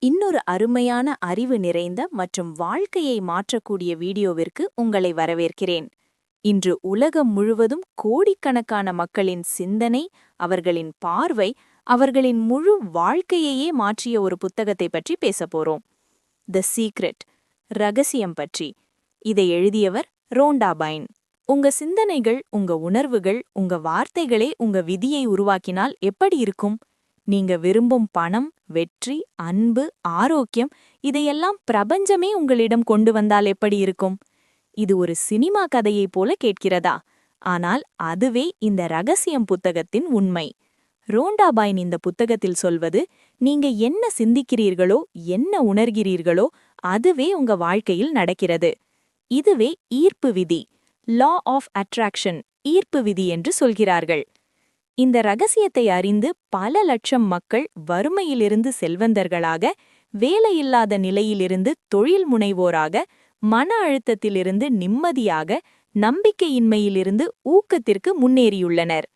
இன்னொரு அருமையான அறிவு நிறைந்த மற்றும் வாழ்க்கையை மாற்றக்கூடிய வீடியோவிற்கு உங்களை வரவேற்கிறேன். இன்று உலகம் முழுவதும் கோடிக்கணக்கான மக்களின் சிந்தனை, அவர்களின் பார்வை, அவர்களின் முழு வாழ்க்கையையே மாற்றிய ஒரு புத்தகத்தை பற்றி பேசப் போறோம். தி சீக்ரெட், ரகசியம் பற்றி. இதை எழுதியவர் ரோண்டா பைன். உங்க சிந்தனைகள், உங்க உணர்வுகள், உங்க வார்த்தைகளே உங்க விதியை உருவாக்கினால் எப்படி இருக்கும்? நீங்க விரும்பும் பணம், வெற்றி, அன்பு, ஆரோக்கியம், இதையெல்லாம் பிரபஞ்சமே உங்களிடம் கொண்டு வந்தால் எப்படி இருக்கும்? இது ஒரு சினிமா கதையைப் போல கேட்கிறதா? ஆனால் அதுவே இந்த ரகசியம் புத்தகத்தின் உண்மை. ரோண்டா பைன் இந்த புத்தகத்தில் சொல்வது, நீங்க என்ன சிந்திக்கிறீர்களோ, என்ன உணர்கிறீர்களோ, அதுவே உங்க வாழ்க்கையில் நடக்கிறது. இதுவே ஈர்ப்பு விதி, லா ஆஃப் அட்ராக்ஷன், ஈர்ப்பு விதி என்று சொல்கிறார்கள். இந்த ரகசியத்தை அறிந்து பல லட்சம் மக்கள் வறுமையிலிருந்து செல்வந்தர்களாக, வேலையில்லாத நிலையிலிருந்து தொழில் முனைவோராக, மன அழுத்தத்திலிருந்து நிம்மதியாக, நம்பிக்கையின்மையிலிருந்து ஊக்கத்திற்கு முன்னேறியுள்ளனர்.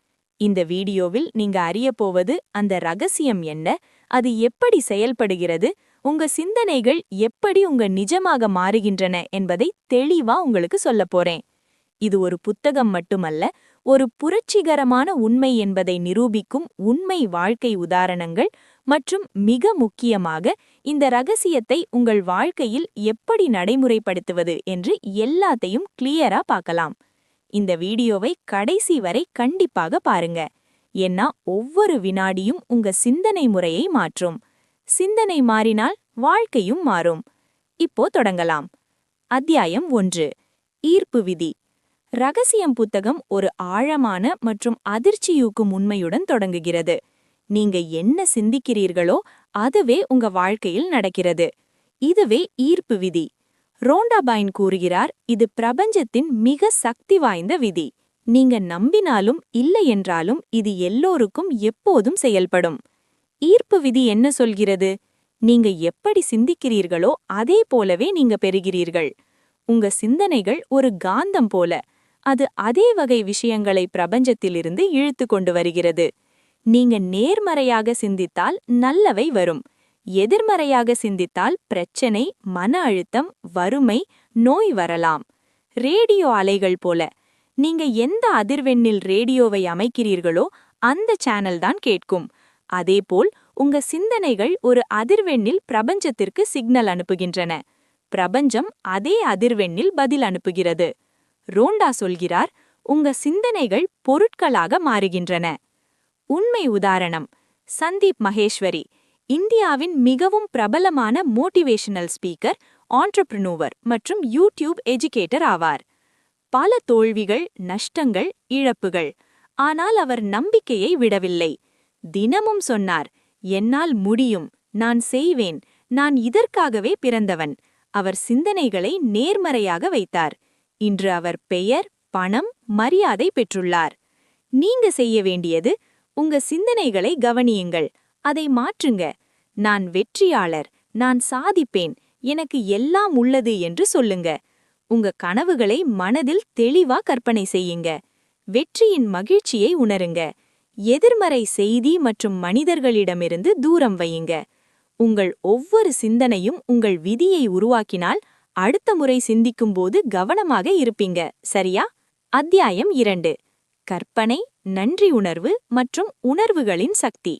இந்த வீடியோவில் நீங்க அறியப்போவது அந்த ரகசியம் என்ன, அது எப்படி செயல்படுகிறது, உங்க சிந்தனைகள் எப்படி உங்க நிஜமாக மாறுகின்றன என்பதை தெளிவா உங்களுக்கு சொல்லப் போறேன். இது ஒரு புத்தகம் மட்டுமல்ல, ஒரு புரட்சிகரமான உண்மை என்பதை நிரூபிக்கும் உண்மை வாழ்க்கை உதாரணங்கள் மற்றும் மிக முக்கியமாக இந்த ரகசியத்தை உங்கள் வாழ்க்கையில் எப்படி நடைமுறைப்படுத்துவது என்று எல்லாத்தையும் கிளியரா பார்க்கலாம். இந்த வீடியோவை கடைசி வரை கண்டிப்பாக பாருங்க. ஏன்னா ஒவ்வொரு வினாடியும் உங்க சிந்தனை முறையை மாற்றும். சிந்தனை மாறினால் வாழ்க்கையும் மாறும். இப்போ தொடங்கலாம். அத்தியாயம் 1. ஈர்ப்பு விதி. ரகசியம் புத்தகம் ஒரு ஆழமான மற்றும் அதிர்ச்சியூக்கும் உண்மையுடன் தொடங்குகிறது. நீங்க என்ன சிந்திக்கிறீர்களோ அதுவே உங்க வாழ்க்கையில் நடக்கிறது. இதுவே ஈர்ப்பு விதி. ரோண்டா பைன் கூறுகிறார், இது பிரபஞ்சத்தின் மிக சக்தி வாய்ந்த விதி. நீங்க நம்பினாலும் இல்லை என்றாலும் இது எல்லோருக்கும் எப்போதும் செயல்படும். ஈர்ப்பு விதி என்ன சொல்கிறது? நீங்க எப்படி சிந்திக்கிறீர்களோ அதே போலவே நீங்க பெறுகிறீர்கள். உங்க சிந்தனைகள் ஒரு காந்தம் போல. அது அதே வகை விஷயங்களை பிரபஞ்சத்திலிருந்து இழுத்து கொண்டு வருகிறது. நீங்க நேர்மறையாக சிந்தித்தால் நல்லவை வரும். எதிர்மறையாக சிந்தித்தால் பிரச்சனை, மன அழுத்தம், வறுமை, நோய் வரலாம். ரேடியோ அலைகள் போல. நீங்க எந்த அதிர்வெண்ணில் ரேடியோவை அமைக்கிறீர்களோ அந்த சேனல் தான் கேட்கும். அதேபோல் உங்க சிந்தனைகள் ஒரு அதிர்வெண்ணில் பிரபஞ்சத்திற்கு சிக்னல் அனுப்புகின்றன. பிரபஞ்சம் அதே அதிர்வெண்ணில் பதில் அனுப்புகிறது. ரோண்டா சொல்கிறார், உங்க சிந்தனைகள் பொருட்களாக மாறுகின்றன. உண்மை உதாரணம்: சந்தீப் மகேஸ்வரி, இந்தியாவின் மிகவும் பிரபலமான மோட்டிவேஷனல் ஸ்பீக்கர், ஆண்டர்பிரினூவர் மற்றும் யூடியூப் எஜுகேட்டர் ஆவார். பல தோல்விகள், நஷ்டங்கள், இழப்புகள். ஆனால் அவர் நம்பிக்கையை விடவில்லை. தினமும் சொன்னார், என்னால் முடியும், நான் செய்வேன், நான் இதற்காகவே பிறந்தவன். அவர் சிந்தனைகளை நேர்மறையாக வைத்தார். இன்று அவர் பெயர், பணம், மரியாதை பெற்றுள்ளார். நீங்க செய்ய வேண்டியது, உங்க சிந்தனைகளை கவனியுங்கள், அதை மாற்றுங்க. நான் வெற்றியாளர், நான் சாதிப்பேன், எனக்கு எல்லாம் உள்ளது என்று சொல்லுங்க. உங்க கனவுகளை மனதில் தெளிவா கற்பனை செய்யுங்க. வெற்றியின் மகிழ்ச்சியை உணருங்க. எதிர்மறை செய்தி மற்றும் மனிதர்களிடமிருந்து தூரம் வையுங்க. உங்கள் ஒவ்வொரு சிந்தனையும் உங்கள் விதியை உருவாக்கினால் அடுத்த முறை சிந்திக்கும்போது கவனமாக இருப்பீங்க, சரியா? அத்தியாயம் 2. கற்பனை, நன்றி உணர்வு மற்றும் உணர்வுகளின் சக்தி.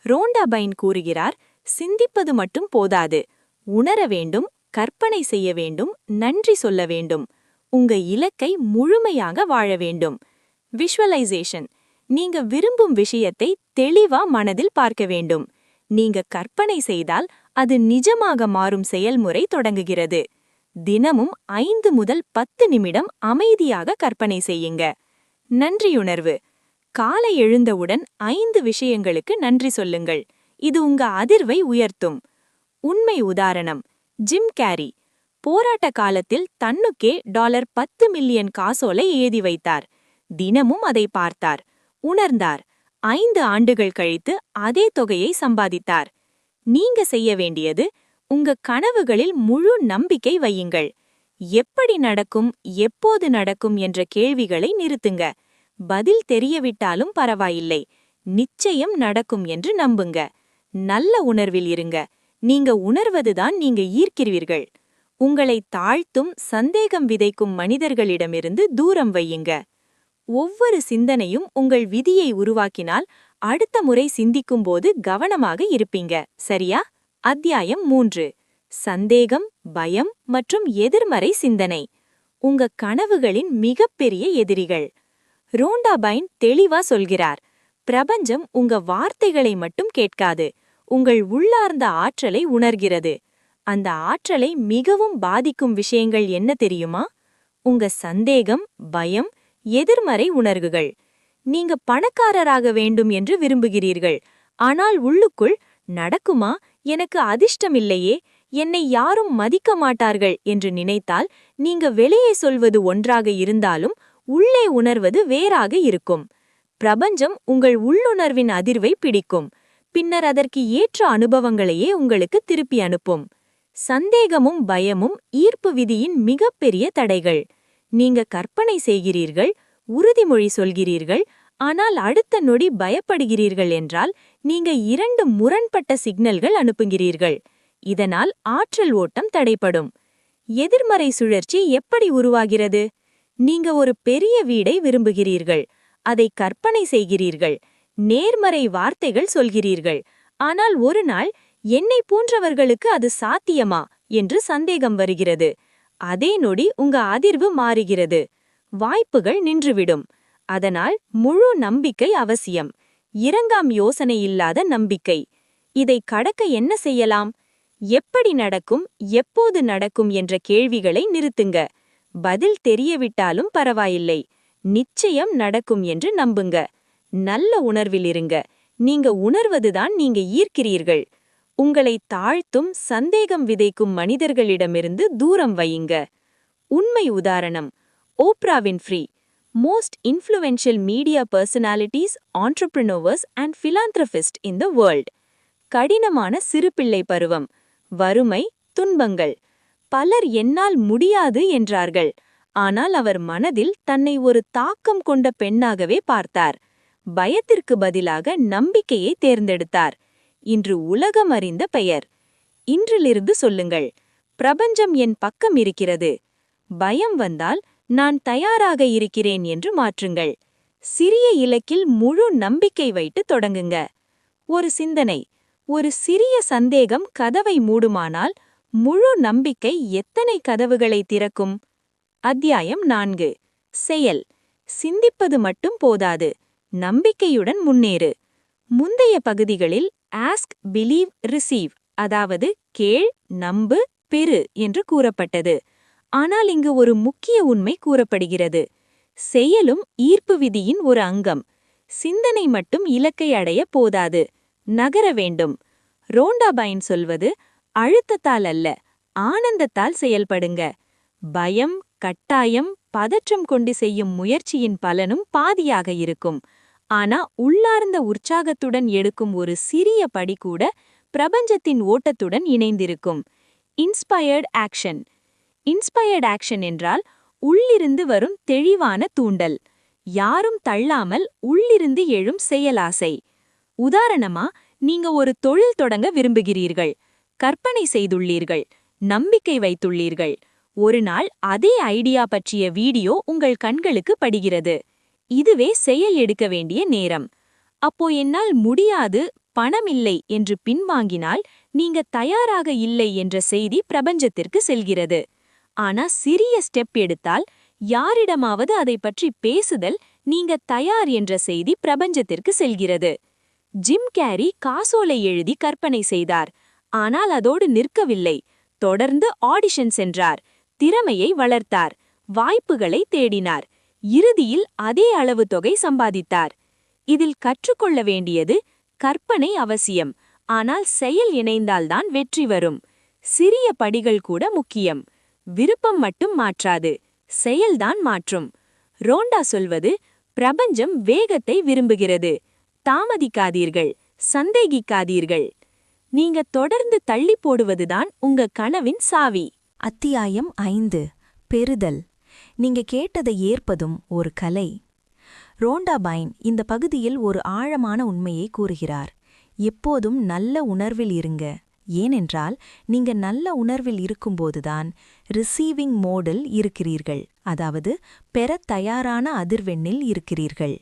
ரோண்டா பைன் கூறுகிறார், சிந்திப்பது மட்டும் போதாது. உணர வேண்டும், கற்பனை செய்ய வேண்டும், நன்றி சொல்ல வேண்டும். உங்க இலக்கை முழுமையாக வாழ வேண்டும். விஷுவலைசேஷன். நீங்க விரும்பும் விஷயத்தை தெளிவா மனதில் பார்க்க வேண்டும். நீங்க கற்பனை செய்தால் அது நிஜமாக மாறும் செயல்முறை தொடங்குகிறது. தினமும் 5 முதல் 10 நிமிடம் அமைதியாக கற்பனை செய்யுங்க. நன்றியுணர்வு. காலை எழுந்தவுடன் 5 விஷயங்களுக்கு நன்றி சொல்லுங்கள். இது உங்க அதிர்வை உயர்த்தும். உண்மை உதாரணம்: ஜிம் கேரி போராட்ட காலத்தில் தன்னுக்கே $10 மில்லியன் காசோலை எழுதி வைத்தார். தினமும் அதை பார்த்தார், உணர்ந்தார். 5 ஆண்டுகள் கழித்து அதே தொகையை சம்பாதித்தார். நீங்க செய்ய வேண்டியது, உங்க கனவுகளில் முழு நம்பிக்கை வையுங்கள். எப்படி நடக்கும், எப்போது நடக்கும் என்ற கேள்விகளை நிறுத்துங்க. பதில் தெரியவிட்டாலும் பரவாயில்லை. நிச்சயம் நடக்கும் என்று நம்புங்க. நல்ல உணர்வில் இருங்க. நீங்க உணர்வதுதான் நீங்க ஈர்க்கிறீர்கள். உங்களை தாழ்த்தும் சந்தேகம் விதைக்கும் மனிதர்களிடமிருந்து தூரம் வையுங்க. ஒவ்வொரு சிந்தனையும் உங்கள் விதியை உருவாக்கினால் அடுத்த முறை சிந்திக்கும்போது கவனமாக இருப்பீங்க, சரியா? அத்தியாயம் 3. சந்தேகம், பயம் மற்றும் எதிர்மறை சிந்தனை உங்க கனவுகளின் மிகப்பெரிய எதிரிகள். ரோண்டா பைன் தெளிவா சொல்கிறார், பிரபஞ்சம் உங்க வார்த்தைகளை மட்டும் கேட்காது, உங்கள் உள்ளார்ந்த ஆற்றலை உணர்கிறது. அந்த ஆற்றலை மிகவும் பாதிக்கும் விஷயங்கள் என்ன தெரியுமா? உங்க சந்தேகம், பயம், எதிர்மறை உணர்வுகள். நீங்க பணக்காரராக வேண்டும் என்று விரும்புகிறீர்கள், ஆனால் உள்ளுக்குள் நடக்குமா, எனக்கு அதிர்ஷ்டமில்லையே, என்னை யாரும் மதிக்க மாட்டார்கள் என்று நினைத்தால் நீங்க வெளியே சொல்வது ஒன்றாக இருந்தாலும் உள்ளே உணர்வது வேறாக இருக்கும். பிரபஞ்சம் உங்கள் உள்ளுணர்வின் அதிர்வை பிடிக்கும், பின்னர் அதற்கு ஏற்ற அனுபவங்களையே உங்களுக்கு திருப்பி அனுப்பும். சந்தேகமும் பயமும் ஈர்ப்பு விதியின் மிகப்பெரிய தடைகள். நீங்க கற்பனை செய்கிறீர்கள், உறுதிமொழி சொல்கிறீர்கள், ஆனால் அடுத்த நொடி பயப்படுகிறீர்கள் என்றால் நீங்க 2 முரண்பட்ட சிக்னல்கள் அனுப்புகிறீர்கள். இதனால் ஆற்றல் ஓட்டம் தடைப்படும். எதிர்மறை சுழற்சி எப்படி உருவாகிறது? நீங்க ஒரு பெரிய வீடை விரும்புகிறீர்கள், அதை கற்பனை செய்கிறீர்கள், நேர்மறை வார்த்தைகள் சொல்கிறீர்கள், ஆனால் ஒரு நாள் என்னை போன்றவர்களுக்கு அது சாத்தியமா என்று சந்தேகம் வருகிறது. அதே நொடி உங்க அதிர்வு மாறுகிறது, வாய்ப்புகள் நின்றுவிடும். அதனால் முழு நம்பிக்கை அவசியம், இரண்டாம் யோசனை இல்லாத நம்பிக்கை. இதை கடக்க என்ன செய்யலாம்? எப்படி நடக்கும், எப்போது நடக்கும் என்ற கேள்விகளை நிறுத்துங்க. பதில் தெரியவிட்டாலும் பரவாயில்லை, நிச்சயம் நடக்கும் என்று நம்புங்க. நல்ல உணர்வில் இருங்க, நீங்க உணர்வதுதான் நீங்க ஈர்க்கிறீர்கள். உங்களை தாழ்த்தும் சந்தேகம் விதைக்கும் மனிதர்களிடமிருந்து தூரம் வையுங்க. உண்மை உதாரணம், Opera WindFree, most influential media personalities, entrepreneurs and philanthropists in the world. கடினமான சிறுபிள்ளை பருவம், வறுமை, துன்பங்கள். பலர் என்னால் முடியாது என்றார்கள், ஆனால் அவர் மனதில் தன்னை ஒரு தாக்கம் கொண்ட பெண்ணாகவே பார்த்தார். பயத்திற்கு பதிலாக நம்பிக்கையை தேர்ந்தெடுத்தார். இன்று உலகம் அறிந்த பெயர். இன்றிலிருந்து சொல்லுங்கள், பிரபஞ்சம் என் பக்கம் இருக்கிறது. பயம் வந்தால் நான் தயாராக இருக்கிறேன் என்று மாற்றுங்கள். சிறிய இலக்கில் முழு நம்பிக்கை வைத்து தொடங்குங்க. ஒரு சிந்தனை, ஒரு சிறிய சந்தேகம் கதவை மூடுமானால் முழு நம்பிக்கை எத்தனை கதவுகளை திறக்கும்? அத்தியாயம் 4. செயல். சிந்திப்பது மட்டும் போதாது, நம்பிக்கையுடன் முன்னேறு. முந்தைய பகுதிகளில் ஆஸ்க், பிலீவ், ரிசீவ், அதாவது கேள், நம்பு, பெறு என்று கூறப்பட்டது. ஆனால் இங்கு ஒரு முக்கிய உண்மை கூறப்படுகிறது. செயலும் ஈர்ப்பு விதியின் ஒரு அங்கம். சிந்தனை மட்டும் இலக்கை அடைய போதாது, நகர வேண்டும். ரோண்டா பைன் சொல்வது, அழுத்தத்தால் அல்ல, ஆனந்தத்தால் செயல்படுங்க. பயம், கட்டாயம், பதற்றம் கொண்டு செய்யும் முயற்சியின் பலனும் பாதியாக இருக்கும். ஆனா உள்ளார்ந்த உற்சாகத்துடன் எடுக்கும் ஒரு சிறிய படி கூட பிரபஞ்சத்தின் ஓட்டத்துடன் இணைந்திருக்கும். Inspired action. இன்ஸ்பயர்ட் ஆக்ஷன் என்றால் உள்ளிருந்து வரும் தெளிவான தூண்டல், யாரும் தள்ளாமல் உள்ளிருந்து எழும் செயலாசை. உதாரணமா, நீங்க ஒரு தொழில் தொடங்க விரும்புகிறீர்கள், கற்பனை செய்துள்ளீர்கள், நம்பிக்கை வைத்துள்ளீர்கள். ஒரு நாள் அதே ஐடியா பற்றிய வீடியோ உங்கள் கண்களுக்கு படுகிறது. இதுவே செயல் எடுக்க வேண்டிய நேரம். அப்போ என்னால் முடியாது, பணமில்லை என்று பின்வாங்கினால் நீங்க தயாராக இல்லை என்ற செய்தி பிரபஞ்சத்திற்கு செல்கிறது. ஆனா சிறிய ஸ்டெப் எடுத்தால், யாரிடமாவது அதை பற்றி பேசுதல், நீங்க தயார் என்ற செய்தி பிரபஞ்சத்திற்கு செல்கிறது. ஜிம் கேரி காசோலை எழுதி கற்பனை செய்தார், ஆனால் அதோடு நிற்கவில்லை. தொடர்ந்து ஆடிஷன் சென்றார், திறமையை வளர்த்தார், வாய்ப்புகளை தேடினார். இறுதியில் அதே அளவு தொகை சம்பாதித்தார். இதில் கற்றுக்கொள்ள வேண்டியது, கற்பனை அவசியம், ஆனால் செயல் இணைந்தால்தான் வெற்றி வரும். சிறிய படிகள் கூட முக்கியம். விருப்பம் மட்டும் மாற்றாது, செயல்தான் மாற்றும். ரோண்டா சொல்வது, பிரபஞ்சம் வேகத்தை விரும்புகிறது. தாமதிக்காதீர்கள், சந்தேகிக்காதீர்கள். நீங்க தொடர்ந்து தள்ளி போடுவதுதான் உங்க கனவின் சாவி. அத்தியாயம் 5. பெறுதல். நீங்க கேட்டதை ஏற்பதும் ஒரு கலை. ரோண்டா பைன் இந்த பகுதியில் ஒரு ஆழமான உண்மையை கூறுகிறார். எப்போதும் நல்ல உணர்வில் இருங்க, ஏனென்றால் நீங்க நல்ல உணர்வில் இருக்கும்போதுதான் ரிசீவிங் மோடில் இருக்கிறீர்கள், அதாவது பெறத் தயாரான அதிர்வெண்ணில் இருக்கிறீர்கள்.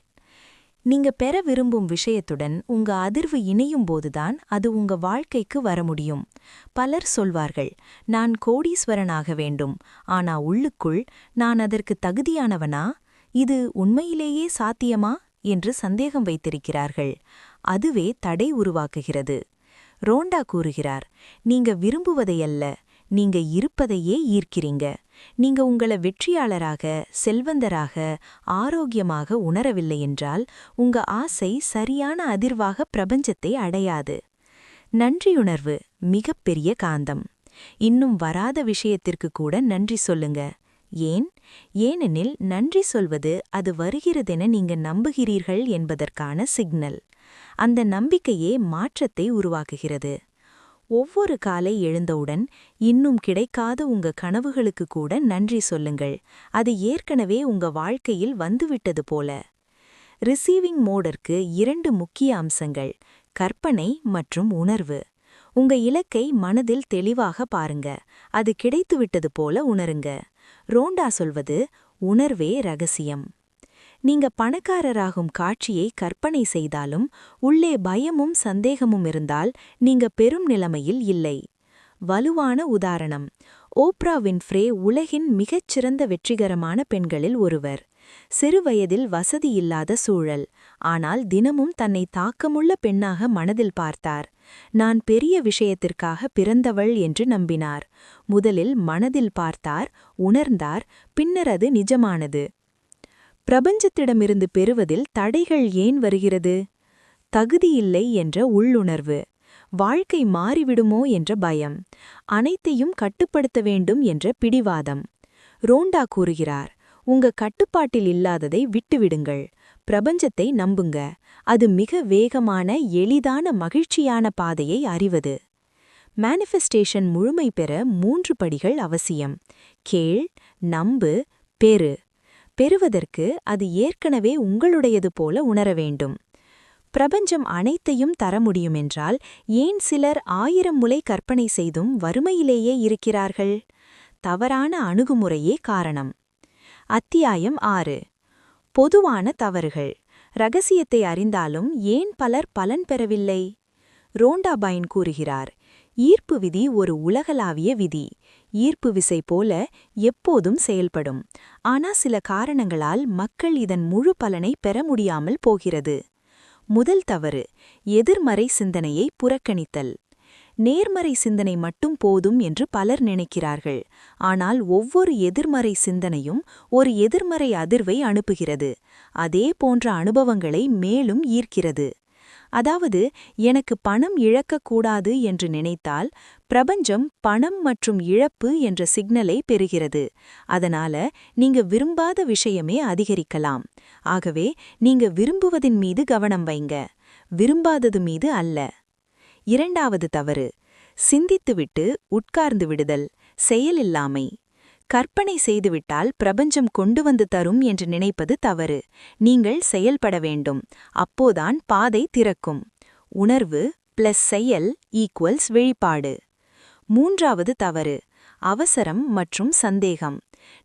நீங்க பெற விரும்பும் விஷயத்துடன் உங்க அதிர்வு இணையும் போதுதான் அது உங்க வாழ்க்கைக்கு வர முடியும். பலர் சொல்வார்கள், நான் கோடீஸ்வரனாக வேண்டும், ஆனா உள்ளுக்குள் நான் அதற்கு தகுதியானவனா, இது உண்மையிலேயே சாத்தியமா என்று சந்தேகம் வைத்திருக்கிறார்கள். அதுவே தடை உருவாக்குகிறது. ரோண்டா கூறுகிறார், நீங்க விரும்புவதையல்ல, நீங்க இருப்பதையே ஈர்க்கிறீங்க. நீங்க உங்கள வெற்றியாளராக, செல்வந்தராக, ஆரோக்கியமாக உணரவில்லை என்றால் உங்க ஆசை சரியான அதிர்வாக பிரபஞ்சத்தை அடையாது. நன்றியுணர்வு மிகப்பெரிய காந்தம். இன்னும் வராத விஷயத்திற்கு கூட நன்றி சொல்லுங்க. ஏன்? ஏனெனில் நன்றி சொல்வது அது வருகிறதென நீங்க நம்புகிறீர்கள் என்பதற்கான சிக்னல். அந்த நம்பிக்கையே மாற்றத்தை உருவாக்குகிறது. ஒவ்வொரு காலை எழுந்தவுடன் இன்னும் கிடைக்காத உங்க கனவுகளுக்கு கூட நன்றி சொல்லுங்கள். அது ஏற்கனவே உங்க வாழ்க்கையில் வந்துவிட்டது போல. ரிசீவிங் மோடிற்கு 2 முக்கிய அம்சங்கள், கற்பனை மற்றும் உணர்வு. உங்க இலக்கை மனதில் தெளிவாக பாருங்க, அது கிடைத்துவிட்டது போல உணருங்க. ரோண்டா சொல்வது, உணர்வே ரகசியம். நீங்க பணக்காரராகும் காட்சியை கற்பனை செய்தாலும் உள்ளே பயமும் சந்தேகமும் இருந்தால் நீங்க பெரும் நிலைமையில் இல்லை. வலுவான உதாரணம், ஓப்ரா வின்ஃப்ரே உலகின் மிகச்சிறந்த வெற்றிகரமான பெண்களில் ஒருவர். சிறுவயதில் வசதியில்லாத சூழல், ஆனால் தினமும் தன்னை தாக்கமுள்ள பெண்ணாக மனதில் பார்த்தார். நான் பெரிய விஷயத்திற்காக பிறந்தவள் என்று நம்பினார். முதலில் மனதில் பார்த்தார், உணர்ந்தார், பின்னர் அது நிஜமானது. பிரபஞ்சத்திடமிருந்து பெறுவதில் தடைகள் ஏன் வருகிறது? தகுதியில்லை என்ற உள்ளுணர்வு, வாழ்க்கை மாறிவிடுமோ என்ற பயம், அனைத்தையும் கட்டுப்படுத்த வேண்டும் என்ற பிடிவாதம். ரோண்டா கூறுகிறார், உங்க கட்டுப்பாட்டில் இல்லாததை விட்டுவிடுங்கள். பிரபஞ்சத்தை நம்புங்க. அது மிக வேகமான, எளிதான, மகிழ்ச்சியான பாதையை அறிவது. மேனிஃபெஸ்டேஷன் முழுமை பெற 3 படிகள் அவசியம். கேள், நம்பு, பெறு. பெறுவதற்கு அது ஏற்கனவே உங்களுடையது போல உணர வேண்டும். பிரபஞ்சம் அனைத்தையும் தர முடியுமென்றால் ஏன் சிலர் 1000 முறை கற்பனை செய்தும் வறுமையிலேயே இருக்கிறார்கள்? தவறான அணுகுமுறையே காரணம். அத்தியாயம் 6. பொதுவான தவறுகள். ரகசியத்தை அறிந்தாலும் ஏன் பலர் பலன் பெறவில்லை? ரோண்டா பைன் கூறுகிறார், ஈர்ப்பு விதி ஒரு உலகளாவிய விதி. ஈர்ப்பு விசை போல எப்போதும் செயல்படும். ஆனா சில காரணங்களால் மக்கள் இதன் முழு பலனை பெற முடியாமல் போகிறது. முதல் தவறு, எதிர்மறை சிந்தனையை புறக்கணித்தல். நேர்மறை சிந்தனை மட்டும் போதும் என்று பலர் நினைக்கிறார்கள். ஆனால் ஒவ்வொரு எதிர்மறை சிந்தனையும் ஒரு எதிர்மறை அதிர்வை அனுப்புகிறது. அதே போன்ற அனுபவங்களை மேலும் ஈர்க்கிறது. அதாவது, எனக்கு பணம் இழக்கக்கூடாது என்று நினைத்தால் பிரபஞ்சம் பணம் மற்றும் இழப்பு என்ற சிக்னலை பெறுகிறது. அதனால நீங்க விரும்பாத விஷயமே அதிகரிக்கலாம். ஆகவே நீங்க விரும்புவதின் மீது கவனம் வைங்க, விரும்பாதது மீது அல்ல. இரண்டாவது தவறு, சிந்தித்துவிட்டு உட்கார்ந்து விடுதல், செயலில்லாமை. கற்பனை செய்துவிட்டால் பிரபஞ்சம் கொண்டு வந்து தரும் என்று நினைப்பது தவறு. நீங்கள் செயல்பட வேண்டும். அப்போதான் பாதை திறக்கும். உணர்வு பிளஸ் செயல் ஈக்குவல்ஸ் வெளிப்பாடு. மூன்றாவது தவறு, அவசரம் மற்றும் சந்தேகம்.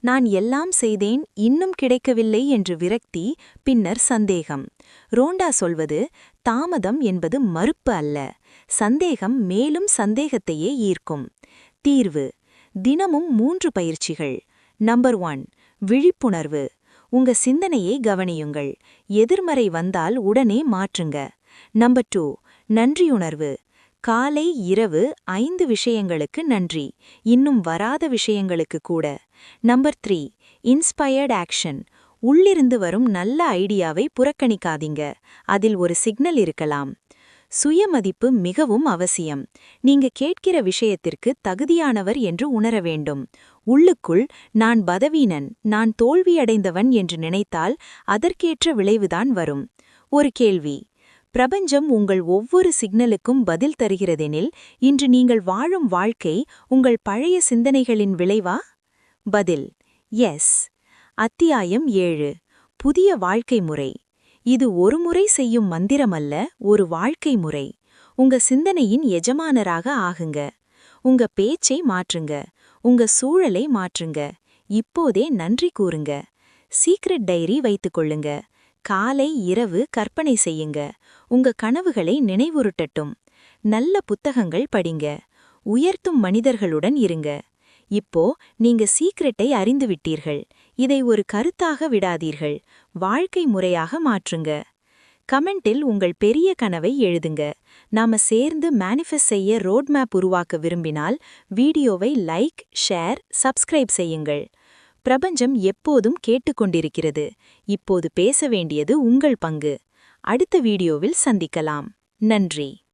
நான் எல்லாம் செய்தேன், இன்னும் கிடைக்கவில்லை என்று விரக்தி, பின்னர் சந்தேகம். ரோண்டா சொல்வது, தாமதம் என்பது மறுப்பு அல்ல, சந்தேகம் மேலும் சந்தேகத்தையே ஈர்க்கும். தீர்வு, தினமும் 3 பயிற்சிகள். நம்பர் 1, விழிப்புணர்வு. உங்க சிந்தனையை கவனியுங்கள். எதிர்மறை வந்தால் உடனே மாற்றுங்க. நம்பர் 2, நன்றியுணர்வு. காலை இரவு 5 விஷயங்களுக்கு நன்றி, இன்னும் வராத விஷயங்களுக்கு கூட. Number 3, inspired action. உள்ளிருந்து வரும் நல்ல ஐடியாவை புறக்கணிக்காதீங்க, அதில் ஒரு சிக்னல் இருக்கலாம். சுயமதிப்பு மிகவும் அவசியம். நீங்க கேட்கிற விஷயத்திற்கு தகுதியானவர் என்று உணர வேண்டும். உள்ளுக்குள் நான் பதவீனன், நான் தோல்வியடைந்தவன் என்று நினைத்தால் அதற்கேற்ற விளைவுதான் வரும். ஒரு கேள்வி, பிரபஞ்சம் உங்கள் ஒவ்வொரு சிக்னலுக்கும் பதில் தருகிறதெனில் இன்று நீங்கள் வாழும் வாழ்க்கை உங்கள் பழைய சிந்தனைகளின் விளைவா? பதில், எஸ். அத்தியாயம் 7. புதிய வாழ்க்கை முறை. இது ஒரு முறை செய்யும் மந்திரமல்ல, ஒரு வாழ்க்கை முறை. உங்க சிந்தனையின் எஜமானராக ஆகுங்க. உங்க பேச்சை மாற்றுங்க. உங்க சூழலை மாற்றுங்க. இப்போதே நன்றி கூறுங்க. சீக்ரெட் டைரி வைத்துக் கொள்ளுங்க. காலை இரவு கற்பனை செய்யுங்க. உங்க கனவுகளை நினைவுறுட்டட்டும். நல்ல புத்தகங்கள் படிங்க. உயர்த்தும் மனிதர்களுடன் இருங்க. இப்போ நீங்க சீக்ரெட்டை அறிந்துவிட்டீர்கள். இதை ஒரு கருத்தாக விடாதீர்கள். வாழ்க்கை முறையாக மாற்றுங்க. கமெண்டில் உங்கள் பெரிய கனவை எழுதுங்க. நாம சேர்ந்து மேனிஃபெஸ்ட் செய்ய ரோட்மேப் உருவாக்க விரும்பினால் வீடியோவை லைக், ஷேர், சப்ஸ்கிரைப் செய்யுங்கள். பிரபஞ்சம் எப்போதும் கேட்டுக்கொண்டிருக்கிறது. இப்போது பேச வேண்டியது உங்கள் பங்கு. அடுத்த வீடியோவில் சந்திக்கலாம். நன்றி.